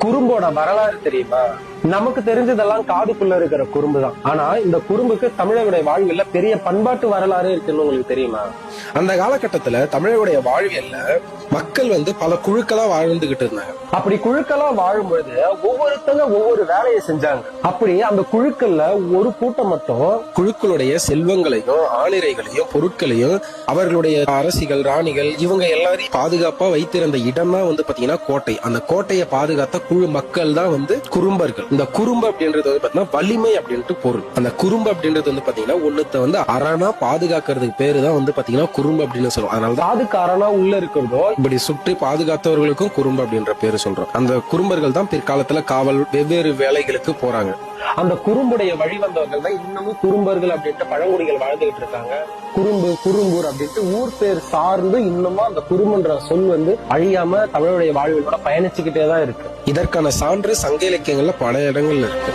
குறும்போட வரலாறு தெரியுமா? நமக்கு தெரிஞ்சதெல்லாம் காதுக்குள்ள இருக்கிற குறும்பு தான். ஆனா இந்த குறும்புக்கு தமிழருடைய வாழ்வியல்ல பெரிய பண்பாட்டு வரலாறு இருக்குன்னு உங்களுக்கு தெரியுமா? அந்த காலகட்டத்துல தமிழருடைய வாழ்வியல்ல மக்கள் பல குழுக்களா வாழ்ந்துகிட்டு இருந்தாங்க. அப்படி குழுக்களா வாழும் பொழுது ஒவ்வொருத்தங்க ஒவ்வொரு வேலையை செஞ்சாங்க. அப்படி அந்த குழுக்கள்ல ஒரு கூட்டம் மட்டும் குழுக்களுடைய செல்வங்களையும் ஆணிரைகளையும் பொருட்களையும் அவர்களுடைய அரசிகள் ராணிகள் இவங்க எல்லாரையும் பாதுகாப்பா வைத்திருந்த இடம் தான் பாத்தீங்கன்னா கோட்டை. அந்த கோட்டையை பாதுகாத்த குழு மக்கள் தான் குறும்பர்கள். இந்த குறும்பு அப்படின்றது பாத்தீங்கன்னா வலிமை அப்படின்ட்டு பொருள். அந்த குறும்பு அப்படின்றது பாத்தீங்கன்னா ஒண்ணுத்த அரணா பாதுகாக்கிறதுக்கு பேரு தான் பாத்தீங்கன்னா குறும்பு அப்படின்னு சொல்லுவோம். அதனால அதுக்கு அரணா உள்ள இருக்கிறதோ இப்படி சுற்றி பாதுகாத்தவர்களுக்கும் குறும்பு அப்படின்ற பேரு சொல்றோம். அந்த குறும்பர்கள் தான் பிற்காலத்துல காவல் வெவ்வேறு வேலைகளுக்கு போறாங்க. அந்த குறும்புடைய வழிவந்தவர்கள் தான் இன்னமும் குறும்பர்கள் அப்படின்ட்டு பழங்குடிகள் வாழ்ந்துகிட்டு இருக்காங்க. குறும்பு குறும்பூர் அப்படின்ட்டு ஊர் பேர் சார்ந்து இன்னமும் அந்த குறும்புன்ற சொல் அழியாம தமிழுடைய வாழ்விலோட பயணிச்சுக்கிட்டே தான் இருக்கு. இதற்கான சான்று சங்க இலக்கியங்கள்ல பல இடங்கள்ல இருக்கு.